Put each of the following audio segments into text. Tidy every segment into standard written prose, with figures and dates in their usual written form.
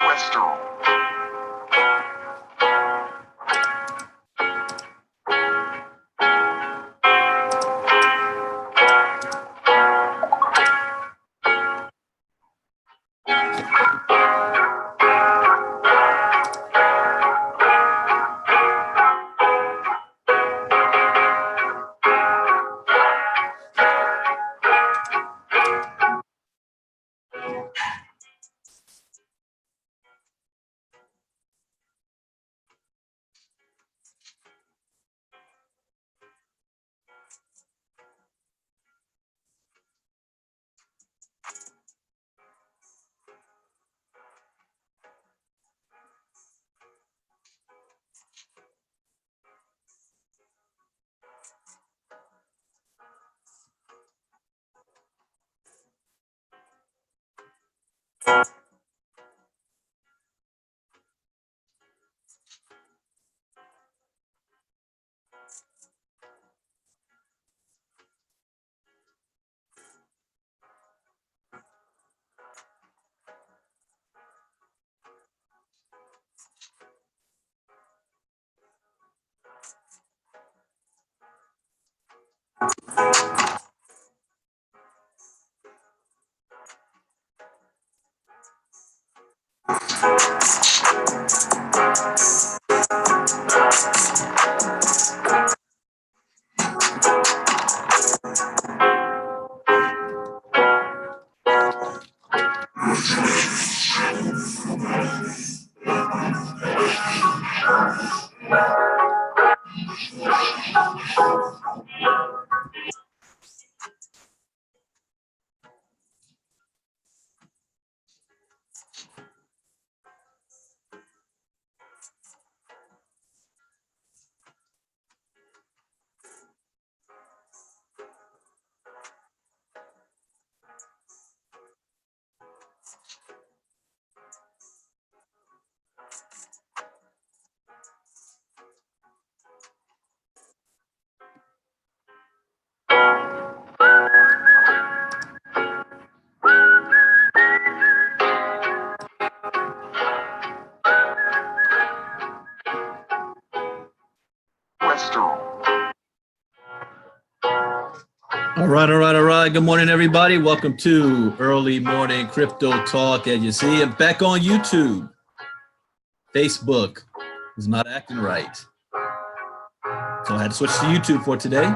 cholesterol. All right. Good morning, everybody. Welcome to Early Morning Crypto Talk. As you see, I'm back on YouTube. Facebook is not acting right, so I had to switch to YouTube for today.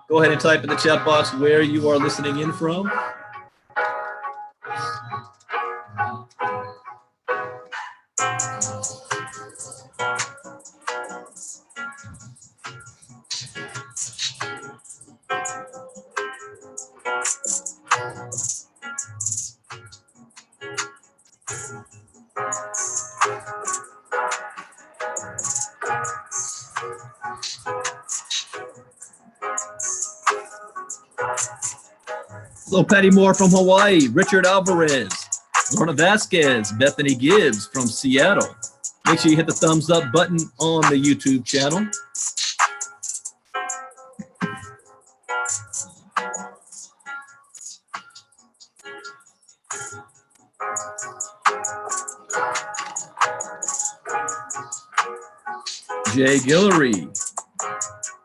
Go ahead and type in the chat box where you are listening in from. Hello, Patty Moore from Hawaii, Richard Alvarez, Lorna Vasquez, Bethany Gibbs from Seattle. Make sure you hit the thumbs up button on the YouTube channel. Jay Guillory,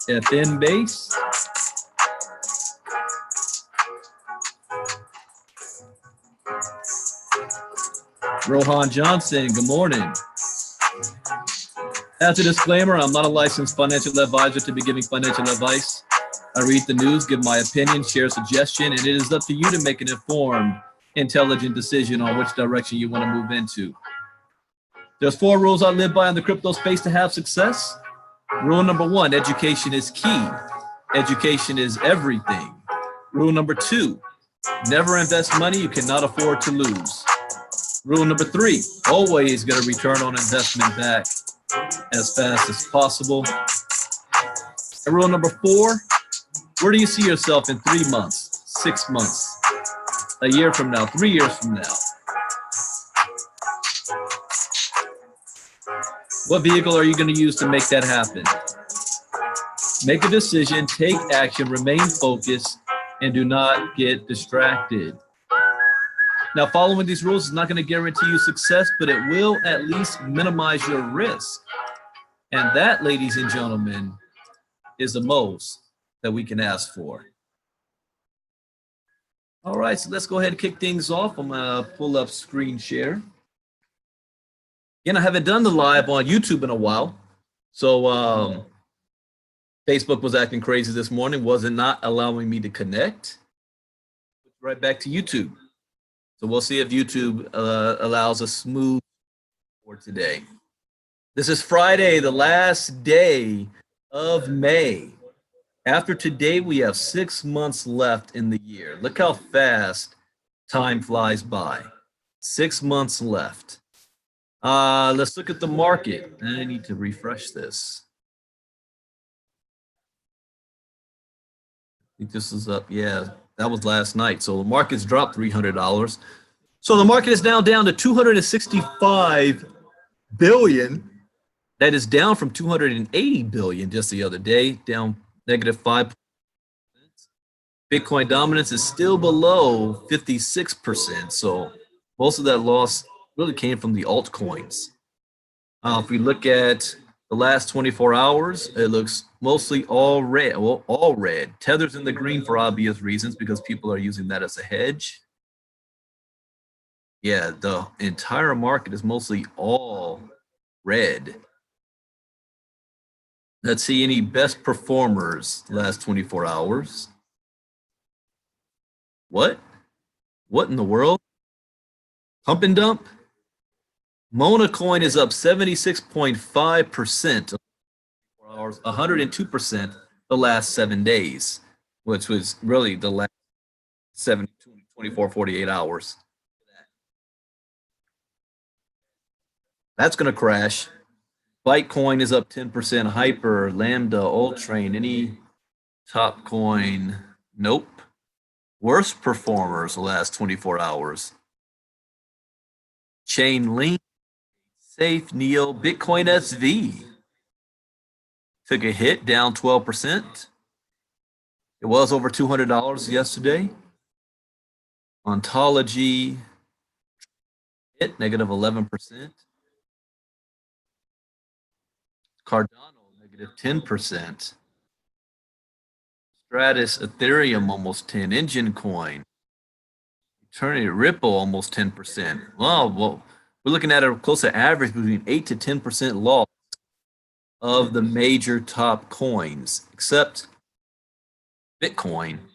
FN Base. Rohan Johnson, good morning. As a disclaimer, I'm not a licensed financial advisor to be giving financial advice. I read the news, give my opinion, share suggestion, and it is up to you to make an informed, intelligent decision on which direction you want to move into. There's 4 rules I live by in the crypto space to have success. Rule number 1, education is key. Education is everything. Rule number 2, never invest money you cannot afford to lose. Rule number 3, always get a return on investment back as fast as possible. And rule number 4, where do you see yourself in 3 months, 6 months, a year from now, 3 years from now? What vehicle are you going to use to make that happen? Make a decision, take action, remain focused, and do not get distracted. Now, following these rules is not going to guarantee you success, but it will at least minimize your risk. And that, ladies and gentlemen, is the most that we can ask for. All right, so let's go ahead and kick things off. I'm going to pull up screen share. Again, I haven't done the live on YouTube in a while. So Facebook was acting crazy this morning, wasn't not allowing me to connect. Right back to YouTube. So we'll see if YouTube allows a smooth for today. This is Friday, the last day of May. After today, we have 6 months left in the year. Look how fast time flies by. 6 months left. Let's look at the market. I need to refresh this. I think this is up. Yeah, that was last night. So the market's dropped $300. So the market is now down to 265 billion. That is down from 280 billion just the other day, down -5%. Bitcoin dominance is still below 56%. So most of that loss really came from the altcoins. If we look at the last 24 hours, it looks mostly all red. Well, all red. Tether's in the green for obvious reasons because people are using that as a hedge. Yeah, the entire market is mostly all red. Let's see any best performers last 24 hours. What? What in the world? Pump and dump? Mona coin is up 76.5% hours, 102% the last 7 days, which was really the last 24, 48 hours. That's going to crash. Bitcoin is up 10%. Hyper, Lambda, Ultrain, any top coin? Nope. Worst performers the last 24 hours. Chainlink, Safe, Neo, Bitcoin SV. Took a hit, down 12%. It was over $200 yesterday. Ontology, hit, -11%. Cardano, -10%. Stratus, Ethereum, almost 10. Engine Coin, Eternity, Ripple, almost 10%. Well, we're looking at a close to average between 8 to 10% loss of the major top coins, except Bitcoin.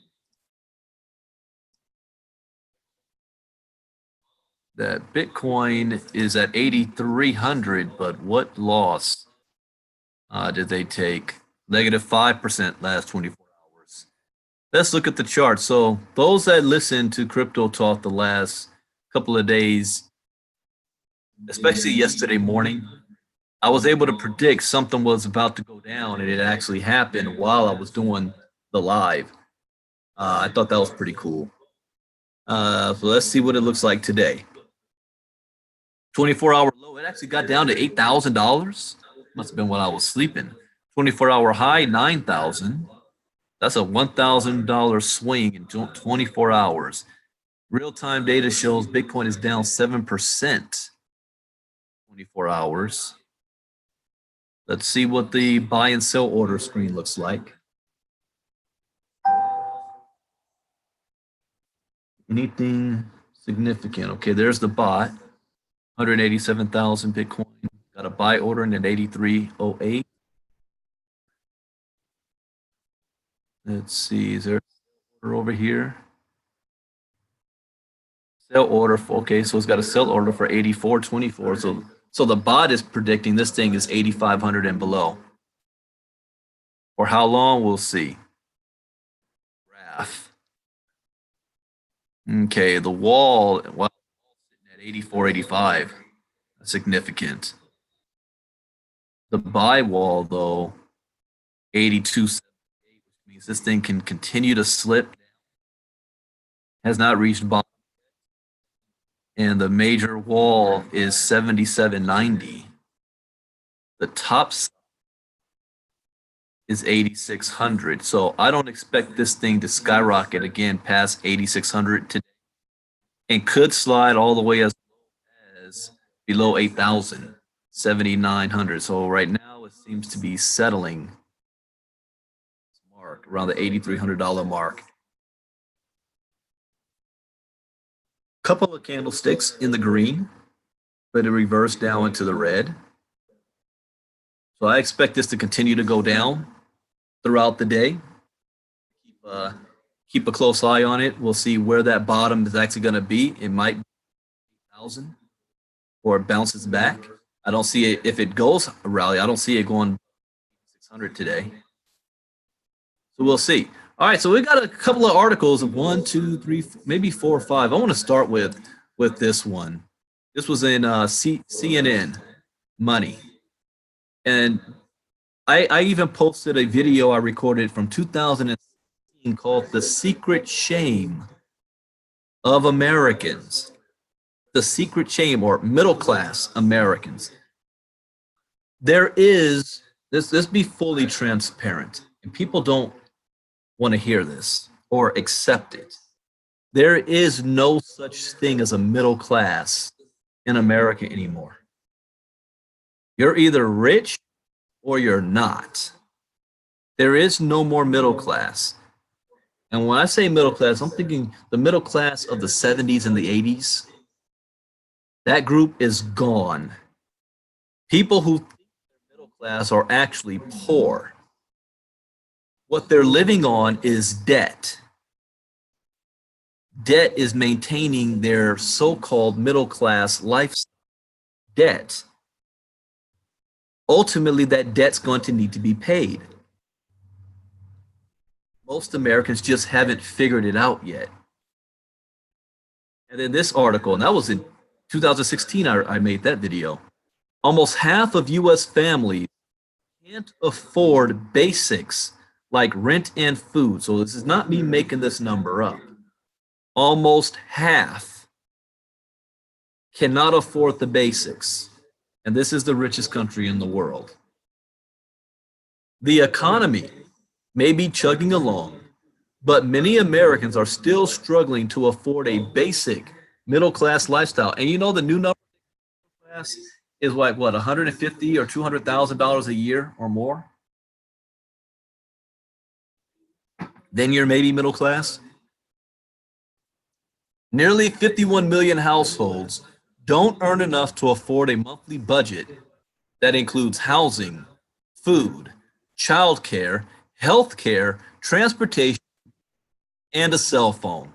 That Bitcoin is at 8,300, but what loss did they take? -5% last 24 hours. Let's look at the chart. So those that listened to Crypto Talk the last couple of days, especially yesterday morning, I was able to predict something was about to go down, and it actually happened while I was doing the live. I thought that was pretty cool. So let's see what it looks like today. 24-hour low, it actually got down to $8,000. Must have been when I was sleeping. 24-hour high, 9,000. That's a $1,000 swing in 24 hours. Real-time data shows Bitcoin is down 7%. 24 hours. Let's see what the buy and sell order screen looks like. Anything significant? Okay, there's the bot. 187,000 Bitcoin. Got a buy order in at 83.08. Let's see, is there an order over here? Sell order for, okay, so it's got a sell order for 84.24. So the bot is predicting this thing is 8,500 and below. For how long, we'll see. Graph. Okay, the wall, well, sitting at 84.85. That's significant. The buy wall, though, 82.78, which means this thing can continue to slip. Has not reached bottom. And the major wall is 77.90. The top is 8,600. So I don't expect this thing to skyrocket again past 8,600 today. and could slide all the way as below 8,000, 7,900. So right now it seems to be settling mark around the $8,300 mark. Couple of candlesticks in the green, but it reversed down into the red. So I expect this to continue to go down throughout the day. Keep a close eye on it. We'll see where that bottom is actually going to be. It might be 1,000 or it bounces back. I don't see it. If it goes a rally, I don't see it going 600 today. So we'll see. All right, so we got a couple of articles of 1, 2, 3, maybe 4 or 5. I want to start with this one. This was in CNN Money, and I even posted a video I recorded from 2016 called "The Secret Shame of Americans." The secret shame, or middle class Americans. There is this. Let's be fully transparent, and people don't want to hear this or accept it. There is no such thing as a middle class in America anymore. You're either rich or you're not. There is no more middle class. And when I say middle class, I'm thinking the middle class of the 70s and the 80s. That group is gone. People who think they're middle class are actually poor. What they're living on is debt. Debt is maintaining their so-called middle class lifestyle. Debt. Ultimately, that debt's going to need to be paid. Most Americans just haven't figured it out yet. And then this article, and that was in 2016, I made that video. Almost half of US families can't afford basics like rent and food. So this is not me making this number up. Almost half cannot afford the basics. And this is the richest country in the world. The economy may be chugging along, but many Americans are still struggling to afford a basic middle class lifestyle. And you know the new number class is like what, 150 or $200,000 a year or more? Then you're maybe middle class. Nearly 51 million households don't earn enough to afford a monthly budget that includes housing, food, childcare, healthcare, transportation, and a cell phone.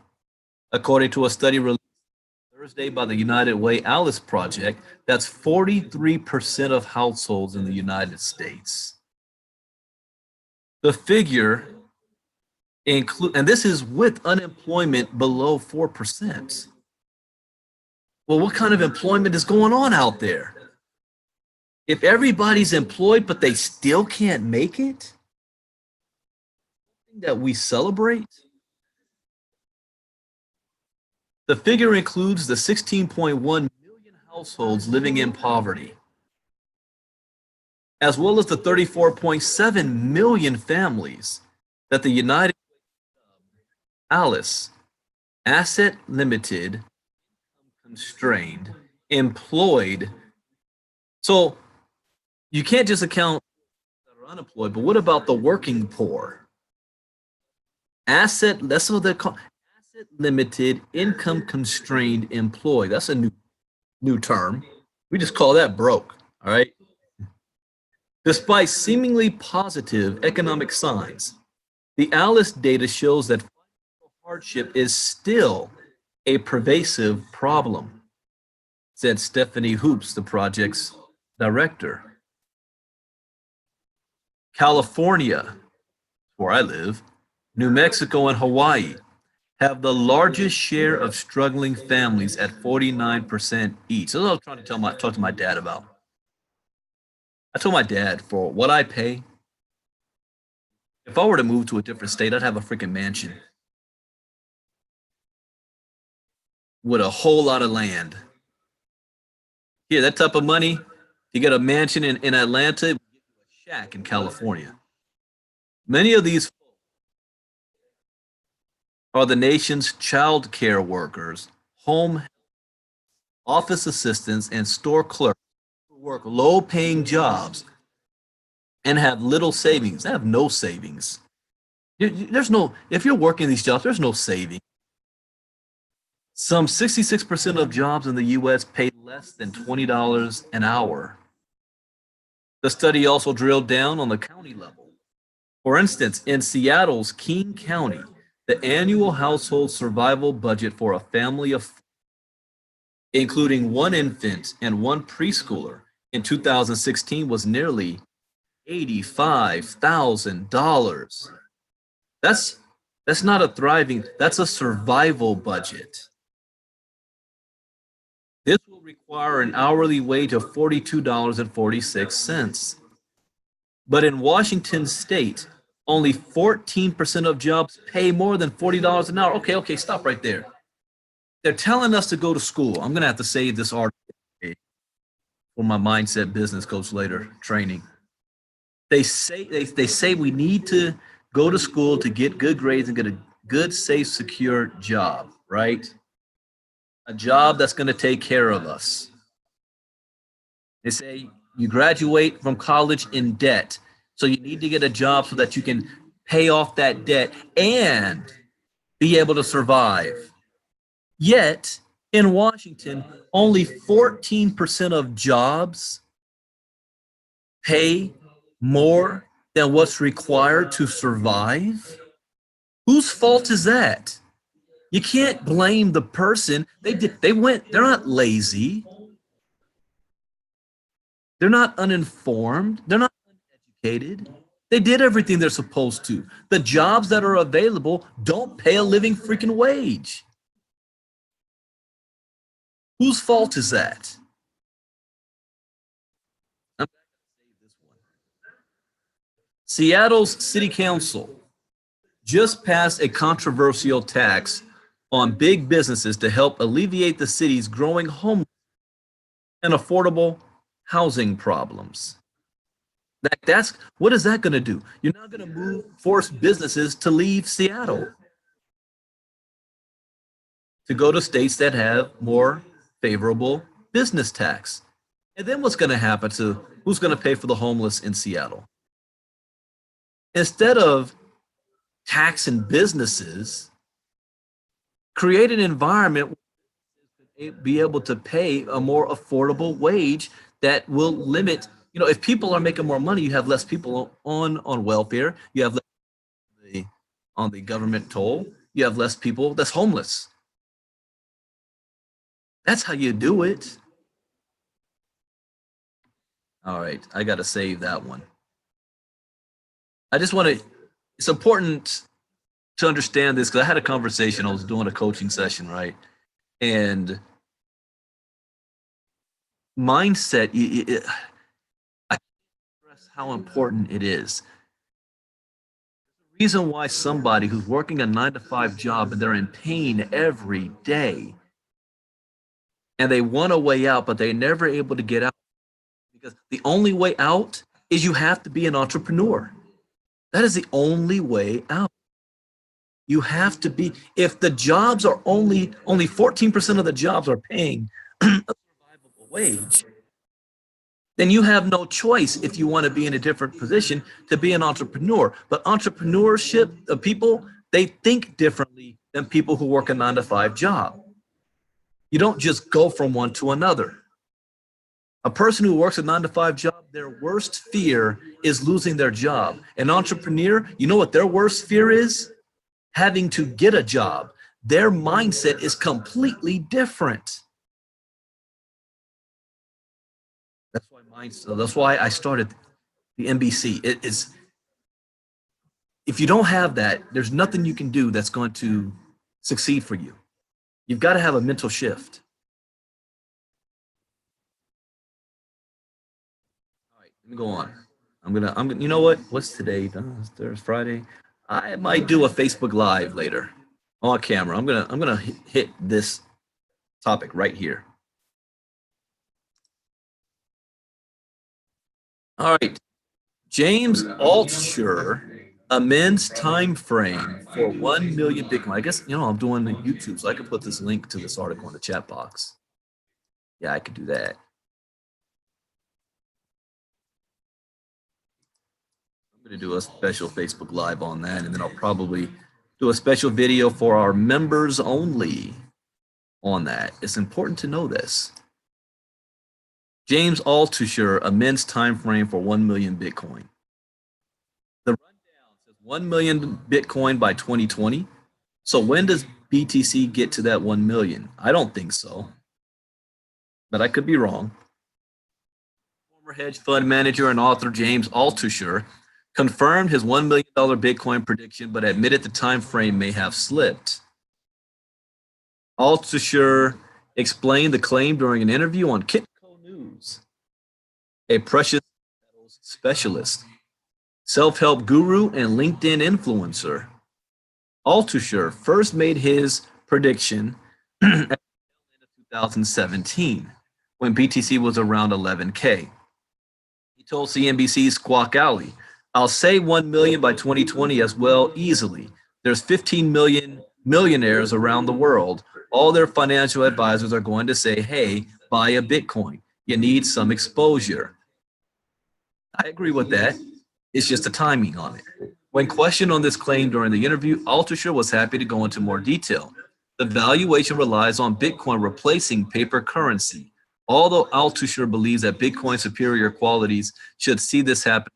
According to a study released Thursday by the United Way Alice Project, that's 43% of households in the United States. The figure and this is with unemployment below 4%. Well, what kind of employment is going on out there? If everybody's employed but they still can't make it, that we celebrate. The figure includes the 16.1 million households living in poverty, as well as the 34.7 million families that the United Alice, asset limited, constrained, employed. So you can't just account that are unemployed, but what about the working poor? That's what they're called. Asset limited, income constrained, employed. That's a new term. We just call that broke. All right. Despite seemingly positive economic signs, the Alice data shows that hardship is still a pervasive problem, said Stephanie Hoops, the project's director. California, where I live, New Mexico, and Hawaii have the largest share of struggling families at 49% each. So that's what I was trying to talk to my dad about. I told my dad, for what I pay, if I were to move to a different state, I'd have a freaking mansion with a whole lot of land. Yeah, that type of money, you get a mansion in Atlanta, a shack in California. Many of these are the nation's child care workers, home office assistants, and store clerks who work low-paying jobs and have little savings. They have no savings. There's no, if you're working these jobs, there's no saving. Some 66% of jobs in the US pay less than $20 an hour. The study also drilled down on the county level. For instance, in Seattle's King County, the annual household survival budget for a family of, including one infant and one preschooler, in 2016 was nearly $85,000. That's that's not a thriving, that's a survival budget. This will require an hourly wage of $42.46. But in Washington state, only 14% of jobs pay more than $40 an hour. Okay, stop right there. They're telling us to go to school. I'm going to have to save this article for my mindset business coach later training. They say we need to go to school to get good grades and get a good, safe, secure job, right? A job that's going to take care of us. They say you graduate from college in debt, so you need to get a job so that you can pay off that debt and be able to survive. Yet in Washington, only 14% of jobs pay more than what's required to survive. Whose fault is that? You can't blame the person. They're not lazy. They're not uninformed. They're not uneducated. They did everything they're supposed to. The jobs that are available don't pay a living freaking wage. Whose fault is that? Seattle's city council just passed a controversial tax on big businesses to help alleviate the city's growing homelessness and affordable housing problems. That's what is that going to do? You're not going to force businesses to leave Seattle to go to states that have more favorable business tax. And then what's going to happen to who's going to pay for the homeless in Seattle? Instead of taxing businesses, create an environment where be able to pay a more affordable wage that will limit, if people are making more money, you have less people on welfare, you have less on the government toll, you have less people that's homeless. That's how you do it. All right, I got to save that one. I just want to, it's important to understand this because I had a conversation, I was doing a coaching session, right? And mindset, I stress how important it is. The reason why somebody who's working a 9-to-5 job and they're in pain every day and they want a way out, but they're never able to get out because the only way out is you have to be an entrepreneur. That is the only way out. You have to be, if the jobs are only 14% of the jobs are paying a survivable wage, then you have no choice if you want to be in a different position to be an entrepreneur. But entrepreneurship, people, they think differently than people who work a 9-to-5 job. You don't just go from one to another. A person who works a 9-to-5 job, their worst fear is losing their job. An entrepreneur, you know what their worst fear is? Having to get a job. Their mindset is completely different. That's why I started the NBC. It is, if you don't have that, there's nothing you can do that's going to succeed for you. You've got to have a mental shift. All right, let me go on. I'm gonna, you know what? What's today? Thursday, Friday. I might do a Facebook Live later on camera. I'm gonna hit this topic right here. All right, James Altucher Immense time frame for 1 million Bitcoin. I guess, I'm doing the YouTube, so I could put this link to this article in the chat box. Yeah, I could do that. I'm going to do a special Facebook Live on that, and then I'll probably do a special video for our members only on that. It's important to know this. James Altucher, immense time frame for 1 million Bitcoin. The rundown says 1 million Bitcoin by 2020. So when does BTC get to that 1 million? I don't think so, but I could be wrong. Former hedge fund manager and author James Altucher confirmed his $1 million Bitcoin prediction, but admitted the time frame may have slipped. Altucher explained the claim during an interview on Kitco News. A precious metals specialist, self-help guru, and LinkedIn influencer. Altucher first made his prediction at the end of 2017 when BTC was around 11K. He told CNBC's Squawk Alley, "I'll say 1 million by 2020 as well, easily. There's 15 million millionaires around the world. All their financial advisors are going to say, hey, buy a Bitcoin. You need some exposure." I agree with that. It's just the timing on it. When questioned on this claim during the interview, Altucher was happy to go into more detail. The valuation relies on Bitcoin replacing paper currency. Although Altucher believes that Bitcoin's superior qualities should see this happen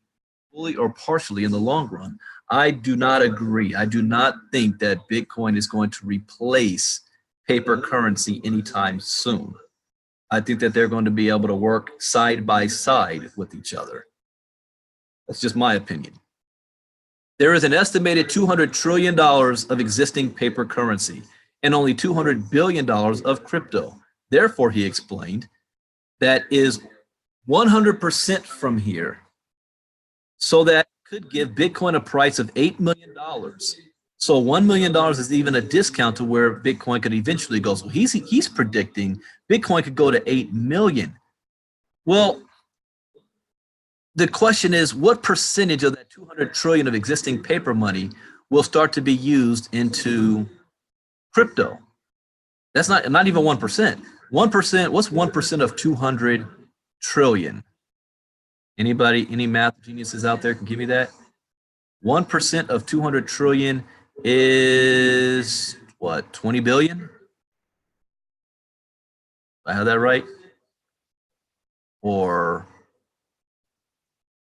fully or partially in the long run, I do not agree. I do not think that Bitcoin is going to replace paper currency anytime soon. I think that they're going to be able to work side by side with each other. That's just my opinion. There is an estimated $200 trillion of existing paper currency and only $200 billion of crypto. Therefore, he explained, that is 100% from here. So that could give Bitcoin a price of $8 million. So $1 million is even a discount to where Bitcoin could eventually go. So he's predicting Bitcoin could go to 8 million. Well, the question is, what percentage of that 200 trillion of existing paper money will start to be used into crypto? That's not even 1%. 1%, what's 1% of 200 trillion? Anybody, any math geniuses out there can give me that? 1% of 200 trillion is what, 20 billion? I have that right? Or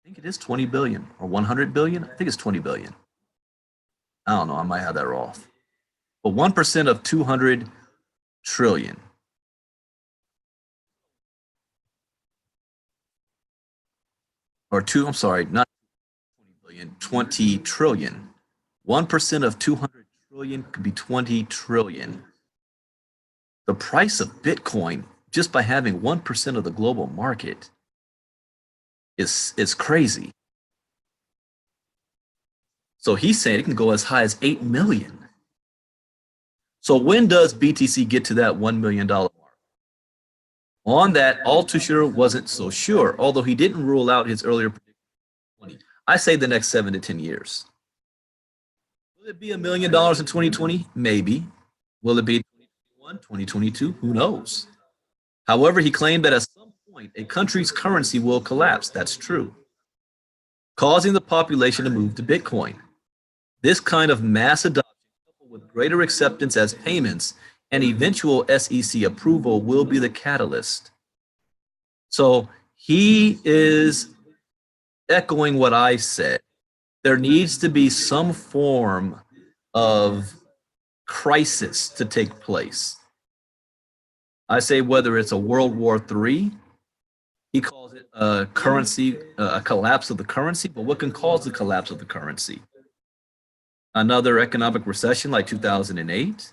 I think it is 20 billion or 100 billion. I think it's 20 billion. I don't know. I might have that off. But 1% of 200 trillion. Or I'm sorry, not 20 billion, 20 trillion. 1% of 200 trillion could be 20 trillion. The price of Bitcoin, just by having 1% of the global market, is crazy. So he's saying it can go as high as 8 million. So when does BTC get to that $1 million mark? On that, Altucher wasn't so sure, although he didn't rule out his earlier prediction. I say the next 7 to 10 years. Will it be $1 million in 2020? Maybe. Will it be 2021, 2022? Who knows? However, he claimed that at some point, a country's currency will collapse. That's true, causing the population to move to Bitcoin. This kind of mass adoption, coupled with greater acceptance as payments and eventual SEC approval, will be the catalyst. So he is echoing what I said. There needs to be some form of crisis to take place. I say whether it's a World War III, he calls it a currency, a collapse of the currency, but what can cause the collapse of the currency? Another economic recession like 2008,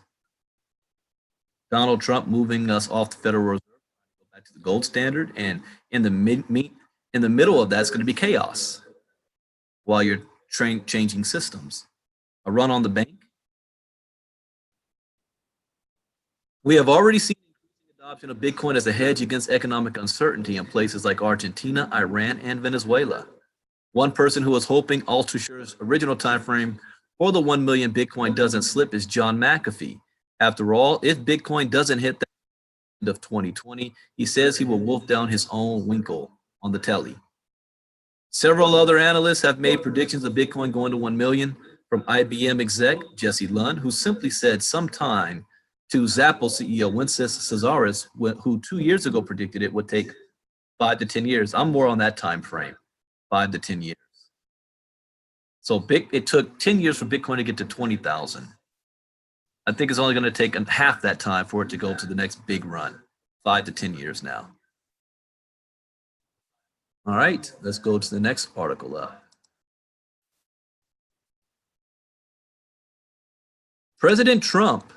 Donald Trump moving us off the Federal Reserve, go back to the gold standard, and in the middle of that's going to be chaos while you're changing systems. A run on the bank. We have already seen increasing adoption of Bitcoin as a hedge against economic uncertainty in places like Argentina, Iran, and Venezuela. One person who was hoping Altucher's original time frame for the 1 million Bitcoin doesn't slip is John McAfee. After all, if Bitcoin doesn't hit the end of 2020, he says he will wolf down his own Winkle on the telly. Several other analysts have made predictions of Bitcoin going to 1 million, from IBM exec Jesse Lund, who simply said sometime, to Zapple CEO Wences Casares, who 2 years ago predicted it would take 5 to 10 years. I'm more on that time frame, 5 to 10 years. So it took 10 years for Bitcoin to get to 20,000. I think it's only going to take half that time for it to go to the next big run, 5 to 10 years now. All right, let's go to the next article up. President Trump,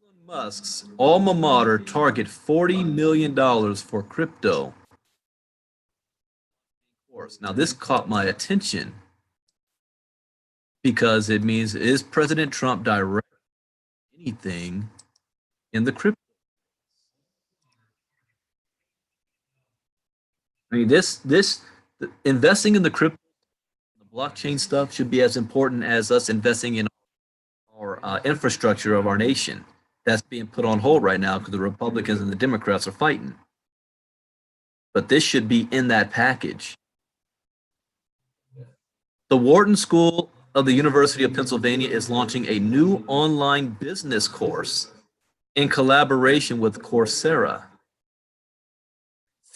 Elon Musk's alma mater, target $40 million for crypto. Now, this caught my attention because it means, is President Trump directing anything in the crypto? I mean, investing in the crypto, the blockchain stuff should be as important as us investing in our infrastructure of our nation. That's being put on hold right now because the Republicans and the Democrats are fighting. But this should be in that package. The Wharton School of the University of Pennsylvania is launching a new online business course in collaboration with Coursera.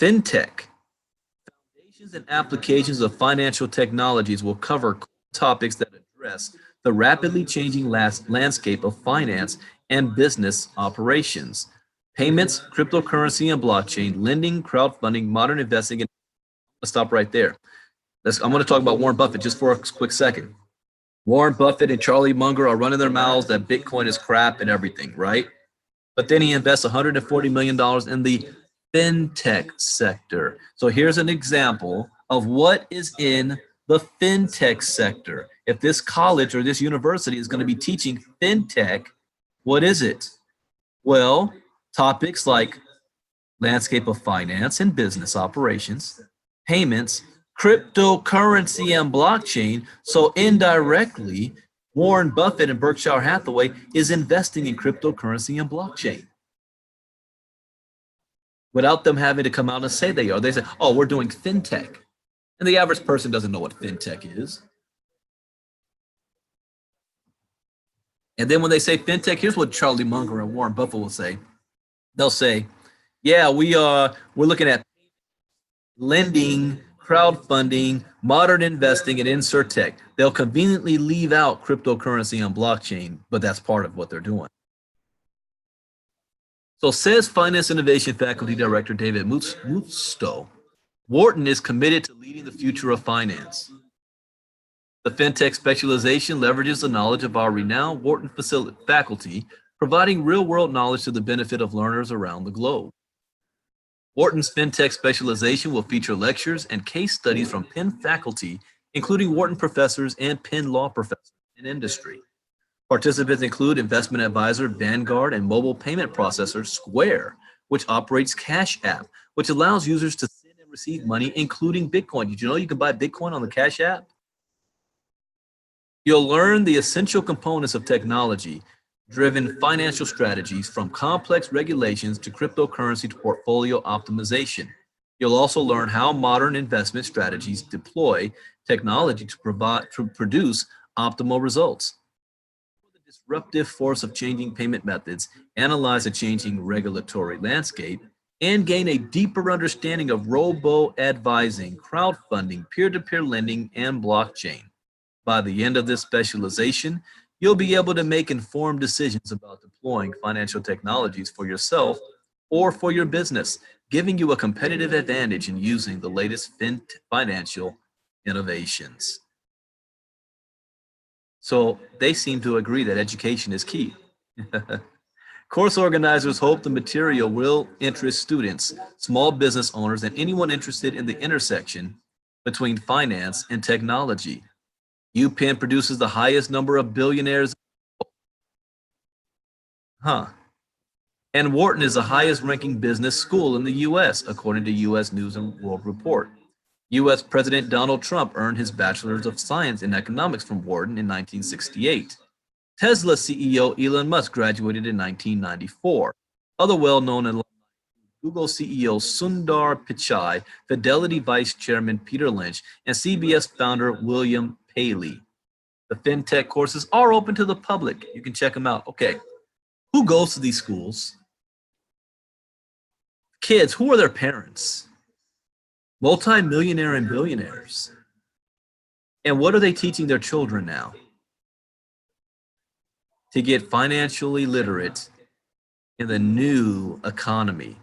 FinTech, Foundations and Applications of Financial Technologies, will cover topics that address the rapidly changing landscape of finance and business operations. Payments, cryptocurrency and blockchain, lending, crowdfunding, modern investing. Let's stop right there. I'm going to talk about Warren Buffett just for a quick second. Warren Buffett and Charlie Munger are running their mouths that Bitcoin is crap and everything, right? But then he invests $140 million in the fintech sector. So here's an example of what is in the fintech sector. If this college or this university is going to be teaching fintech, what is it? Well, topics like landscape of finance and business operations, payments, cryptocurrency, and blockchain. So indirectly, Warren Buffett and Berkshire Hathaway is investing in cryptocurrency and blockchain without them having to come out and say they are. They say, oh, we're doing fintech. And the average person doesn't know what fintech is. And then when they say fintech, here's what Charlie Munger and Warren Buffett will say. They'll say, yeah, we're looking at lending, crowdfunding, modern investing, and insert tech. They'll conveniently leave out cryptocurrency and blockchain, but that's part of what they're doing. So says Finance Innovation Faculty Director David Musto, Wharton is committed to leading the future of finance. The fintech specialization leverages the knowledge of our renowned Wharton faculty, providing real-world knowledge to the benefit of learners around the globe. Wharton's fintech specialization will feature lectures and case studies from Penn faculty, including Wharton professors and Penn law professors in industry. Participants include investment advisor Vanguard and mobile payment processor Square, which operates Cash App, which allows users to send and receive money, including Bitcoin. Did you know you can buy Bitcoin on the Cash App? You'll learn the essential components of technology-driven financial strategies, from complex regulations to cryptocurrency to portfolio optimization. You'll also learn how modern investment strategies deploy technology to produce optimal results. The disruptive force of changing payment methods, analyze a changing regulatory landscape, and gain a deeper understanding of robo-advising, crowdfunding, peer-to-peer lending, and blockchain. By the end of this specialization, you'll be able to make informed decisions about deploying financial technologies for yourself or for your business, giving you a competitive advantage in using the latest financial innovations. So they seem to agree that education is key. Course organizers hope the material will interest students, small business owners, and anyone interested in the intersection between finance and technology. UPenn produces the highest number of billionaires. And Wharton is the highest ranking business school in the US, according to US News and World Report. U.S. President Donald Trump earned his Bachelor's of Science in Economics from Wharton in 1968. Tesla CEO Elon Musk graduated in 1994. Other well-known and Google CEO Sundar Pichai, Fidelity Vice Chairman Peter Lynch, and CBS founder William Paley. The FinTech courses are open to the public. You can check them out. Okay, who goes to these schools? Kids, who are their parents? Multi-millionaire and billionaires. And what are they teaching their children now? To get financially literate in the new economy,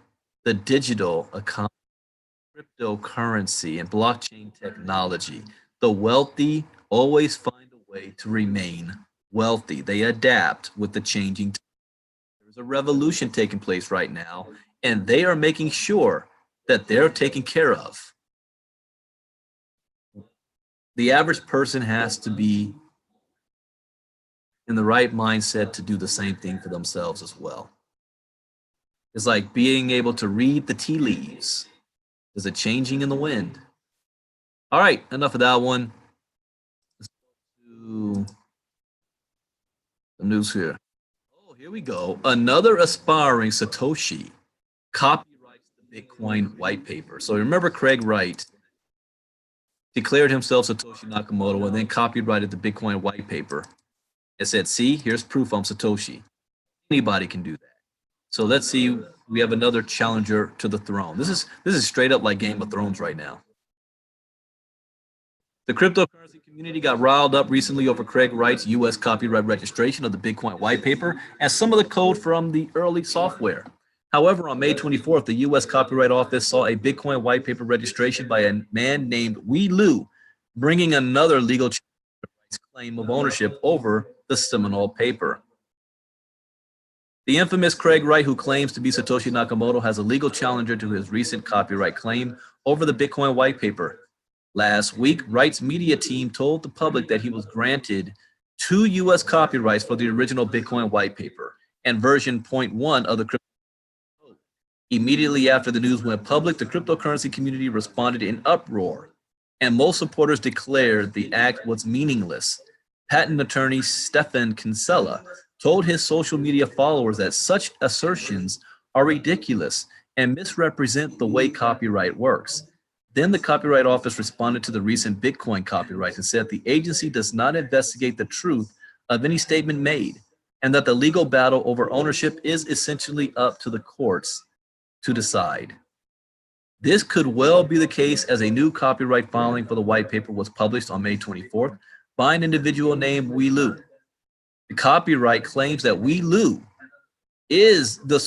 the digital economy, cryptocurrency, and blockchain technology. The wealthy always find a way to remain wealthy. They adapt with the changing times. There's a revolution taking place right now, and they are making sure that they're taken care of. The average person has to be in the right mindset to do the same thing for themselves as well. It's like being able to read the tea leaves. There's a changing in the wind. All right, enough of that one. Let's go to the news here. Oh, here we go. Another aspiring Satoshi copyrights the Bitcoin white paper. So remember Craig Wright declared himself Satoshi Nakamoto and then copyrighted the Bitcoin white paper. It said, see, here's proof I'm Satoshi. Anybody can do that. So let's see, we have another challenger to the throne. This is straight up like Game of Thrones right now. The cryptocurrency community got riled up recently over Craig Wright's U.S. copyright registration of the Bitcoin white paper and some of the code from the early software. However, on May 24th, the U.S. Copyright Office saw a Bitcoin white paper registration by a man named Wei Lu, bringing another legal claim of ownership over the seminal paper. The infamous Craig Wright, who claims to be Satoshi Nakamoto, has a legal challenger to his recent copyright claim over the Bitcoin white paper. Last week, Wright's media team told the public that he was granted 2 U.S. copyrights for the original Bitcoin white paper and version 0.1 of the crypto. Immediately after the news went public, the cryptocurrency community responded in uproar, and most supporters declared the act was meaningless. Patent attorney Stefan Kinsella told his social media followers that such assertions are ridiculous and misrepresent the way copyright works. Then the Copyright Office responded to the recent Bitcoin copyrights and said the agency does not investigate the truth of any statement made and that the legal battle over ownership is essentially up to the courts to decide. This could well be the case as a new copyright filing for the white paper was published on May 24th by an individual named Wei Lu. The copyright claims that Wei Lu is the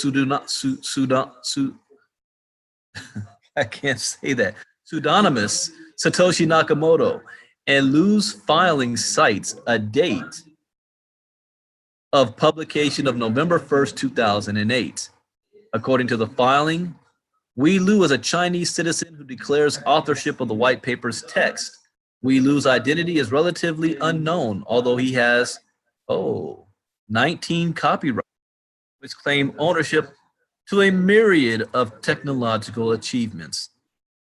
I can't say that, pseudonymous Satoshi Nakamoto, and Lu's filing cites a date of publication of November 1st, 2008. According to the filing, Wei Lu is a Chinese citizen who declares authorship of the white paper's text. Wei Lu's identity is relatively unknown, although he has 19 copyrights, which claim ownership to a myriad of technological achievements.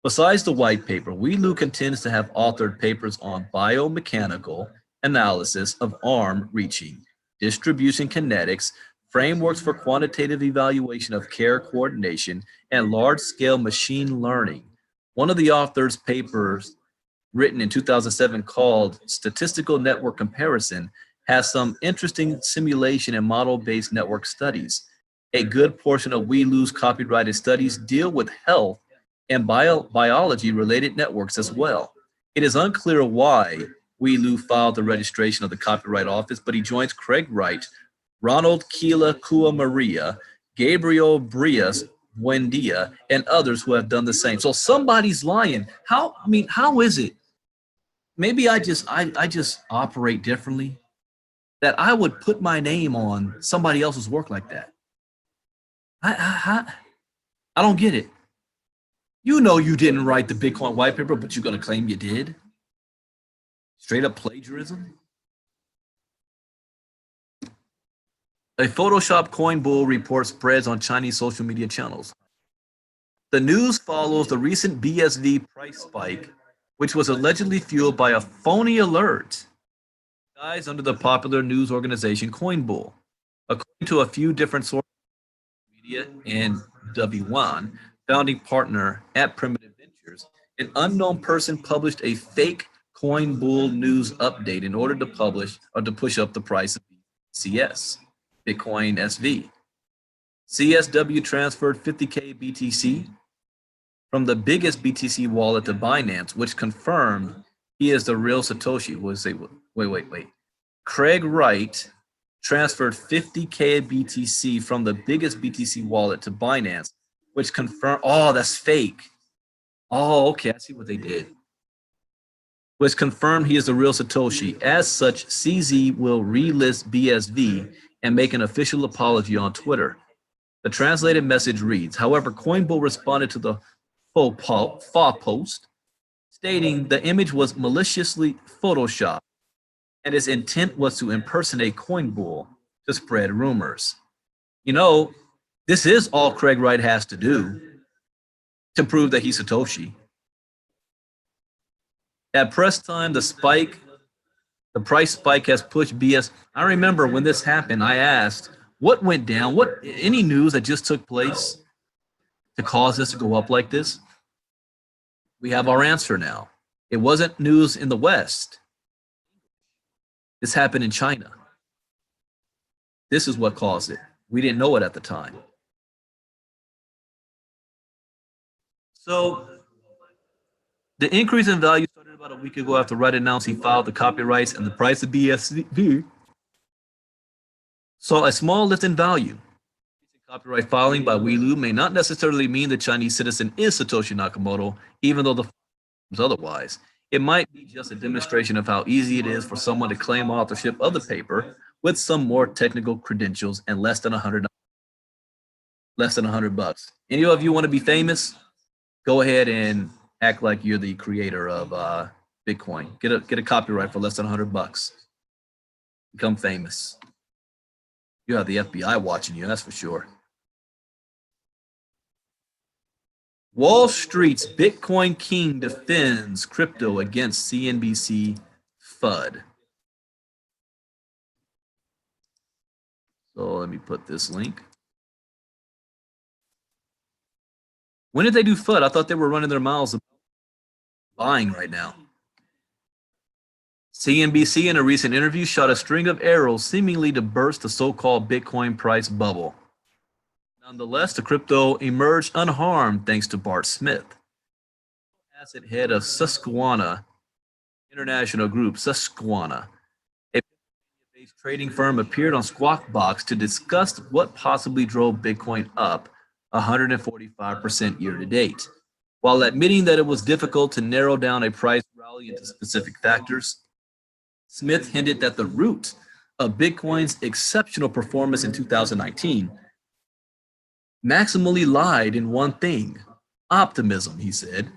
Besides the white paper, Wei Lu contends to have authored papers on biomechanical analysis of arm reaching, distribution kinetics, frameworks for quantitative evaluation of care coordination, and large-scale machine learning. One of the author's papers, written in 2007 called Statistical Network Comparison, has some interesting simulation and model-based network studies. A good portion of Wei Lu's copyrighted studies deal with health and biology-related networks as well. It is unclear why Wei Lu filed the registration of the Copyright Office, but he joins Craig Wright, Ronald Keela Kua Maria, Gabriel Brias Buendia, and others who have done the same. So somebody's lying. How is it? Maybe I just operate differently, that I would put my name on somebody else's work like that. I don't get it. You know you didn't write the Bitcoin white paper, but you're going to claim you did? Straight up plagiarism? A Photoshop coin bull report spreads on Chinese social media channels. The news follows the recent BSV price spike which was allegedly fueled by a phony alert guys under the popular news organization Coinbull. According to a few different sources, media and W1, founding partner at Primitive Ventures, an unknown person published a fake Coinbull news update in order to publish or to push up the price of CS, Bitcoin SV. CSW transferred 50K BTC from the biggest BTC wallet to Binance, which confirmed he is the real Satoshi. Wait. Craig Wright transferred 50K BTC from the biggest BTC wallet to Binance, which confirmed, oh, that's fake. Oh, okay, I see what they did. Which confirmed he is the real Satoshi. As such, CZ will relist BSV and make an official apology on Twitter. The translated message reads, however, Coinbull responded to the faux post, stating the image was maliciously photoshopped and its intent was to impersonate Coinbull to spread rumors. You know, this is all Craig Wright has to do to prove that he's Satoshi. At press time, the price spike has pushed BS. I remember when this happened, I asked, what went down? Any news that just took place to cause this to go up like this? We have our answer now. It wasn't news in the West. This happened in China. This is what caused it. We didn't know it at the time. So the increase in value started about a week ago after Wright announced he filed the copyrights and the price of BSV saw a small lift in value. Copyright filing by Weilu may not necessarily mean the Chinese citizen is Satoshi Nakamoto, even though the is otherwise. It might be just a demonstration of how easy it is for someone to claim authorship of the paper with some more technical credentials and less than $100 bucks. Any of you want to be famous? Go ahead and act like you're the creator of Bitcoin. Get a copyright for less than $100 bucks. Become famous. You have the FBI watching you, that's for sure. Wall Street's Bitcoin king defends crypto against CNBC FUD. So let me put this link. When did they do FUD? I thought they were running their mouths buying right now. CNBC in a recent interview shot a string of arrows seemingly to burst the so-called Bitcoin price bubble. Nonetheless, the crypto emerged unharmed thanks to Bart Smith, asset head of Susquehanna International Group. Susquehanna, a based trading firm, appeared on Squawk Box to discuss what possibly drove Bitcoin up 145% year to date. While admitting that it was difficult to narrow down a price rally into specific factors, Smith hinted that the root of Bitcoin's exceptional performance in 2019 maximally lied in one thing: optimism, he said.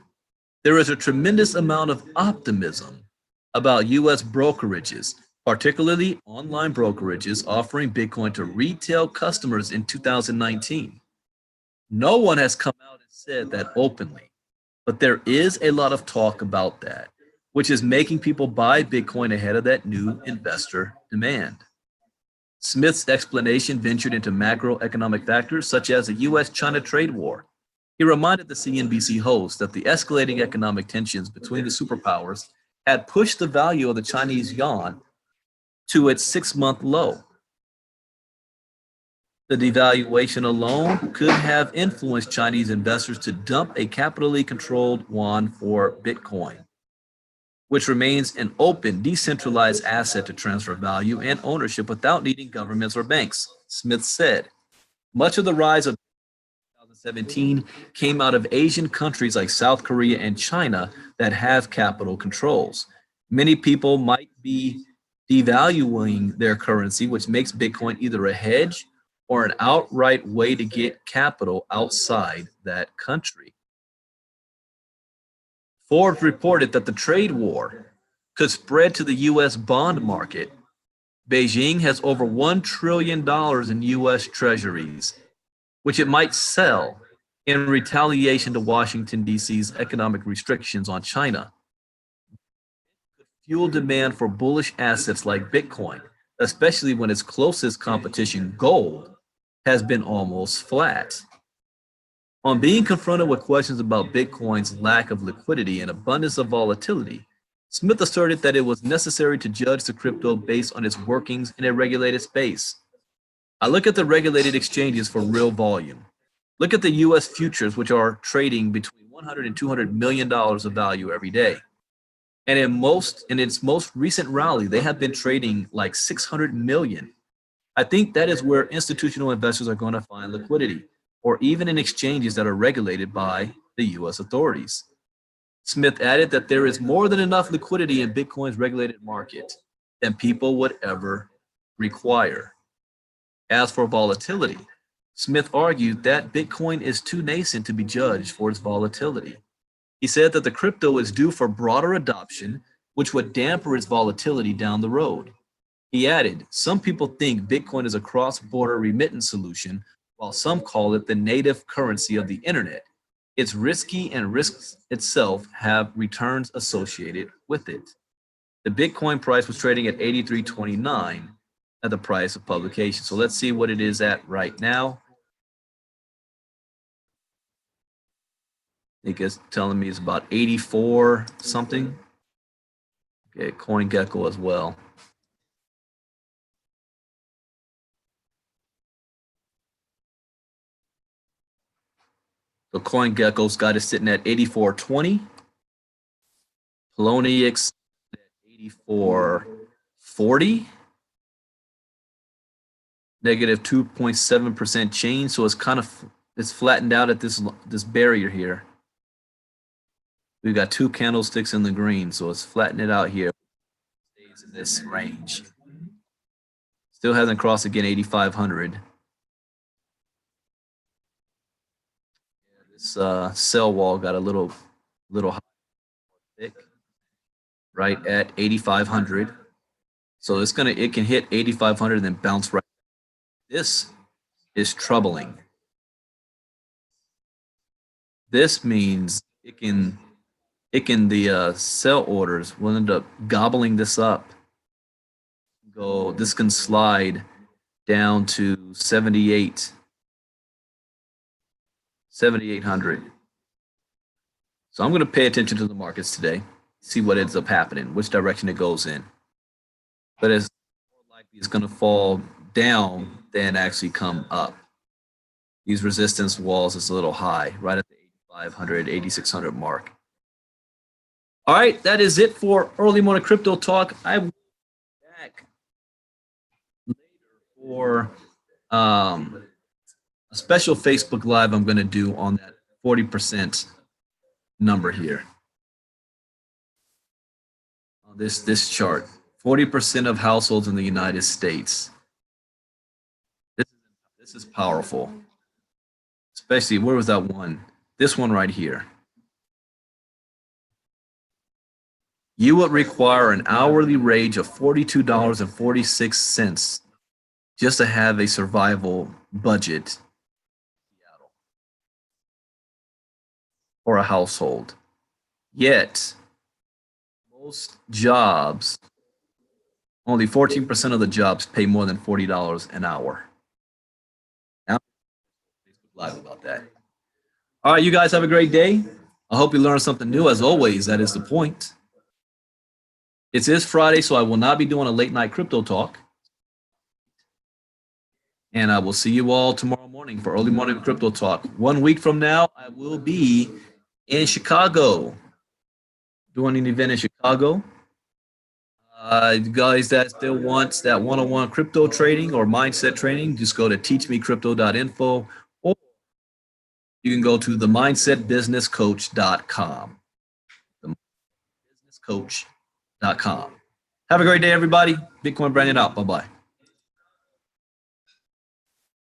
There is a tremendous amount of optimism about U.S. brokerages, particularly online brokerages, offering Bitcoin to retail customers in 2019. No one has come out and said that openly, but there is a lot of talk about that, which is making people buy Bitcoin ahead of that new investor demand. Smith's explanation ventured into macroeconomic factors such as the U.S.-China trade war. He reminded the CNBC host that the escalating economic tensions between the superpowers had pushed the value of the Chinese yuan to its 6-month low. The devaluation alone could have influenced Chinese investors to dump a capitally controlled yuan for Bitcoin, which remains an open, decentralized asset to transfer value and ownership without needing governments or banks, Smith said. Much of the rise of 2017 came out of Asian countries like South Korea and China that have capital controls. Many people might be devaluing their currency, which makes Bitcoin either a hedge or an outright way to get capital outside that country. Forbes reported that the trade war could spread to the U.S. bond market. Beijing has over $1 trillion in U.S. treasuries, which it might sell in retaliation to Washington, D.C.'s economic restrictions on China. fuel demand for bullish assets like Bitcoin, especially when its closest competition, gold, has been almost flat. On being confronted with questions about Bitcoin's lack of liquidity and abundance of volatility, Smith asserted that it was necessary to judge the crypto based on its workings in a regulated space. I look at the regulated exchanges for real volume. Look at the US futures, which are trading between 100 and 200 million dollars of value every day. And in its most recent rally, they have been trading like 600 million. I think that is where institutional investors are going to find liquidity, or even in exchanges that are regulated by the US authorities. Smith added that there is more than enough liquidity in Bitcoin's regulated market than people would ever require. As for volatility, Smith argued that Bitcoin is too nascent to be judged for its volatility. He said that the crypto is due for broader adoption, which would dampen its volatility down the road. He added, some people think Bitcoin is a cross-border remittance solution, while some call it the native currency of the internet. It's risky, and risks itself have returns associated with it. The Bitcoin price was trading at 83.29 at the price of publication. So let's see what it is at right now. I think it's telling me it's about 84 something. Okay, CoinGecko as well. So CoinGecko's got it sitting at 84.20. Poloniex at 84.40. Negative 2.7% change. So it's flattened out at this barrier here. We've got two candlesticks in the green, so it's flattened it out here. Stays in this range. Still hasn't crossed again 8,500. This sell wall got a little high, thick, right at 8,500. So it can hit 8,500 and then bounce right. This is troubling. This means the sell orders will end up gobbling this up. This can slide down to 7,800. So I'm going to pay attention to the markets today, see what ends up happening, which direction it goes in. But it's more likely it's going to fall down than actually come up. These resistance walls is a little high, right at the 8,500, 8,600 mark. All right, that is it for early morning crypto talk. I will be back later for a special Facebook Live I'm going to do on that 40% number here. This chart, 40% of households in the United States. This is powerful. Especially, where was that one? This one right here. You would require an hourly wage of $42.46 just to have a survival budget for a household. Yet, most jobs, only 14% of the jobs pay more than $40 an hour. Now, Facebook Live about that. All right, you guys have a great day. I hope you learned something new. As always, that is the point. It is Friday, so I will not be doing a late night crypto talk. And I will see you all tomorrow morning for early morning crypto talk. 1 week from now, I will be in Chicago doing an event in Chicago. Guys that still wants that one-on-one crypto trading or mindset training, just go to teachmecrypto.info, or you can go to themindsetbusinesscoach.com. Themindsetbusinesscoach.com. Have a great day, everybody. Bitcoin Brandon out. Bye-bye.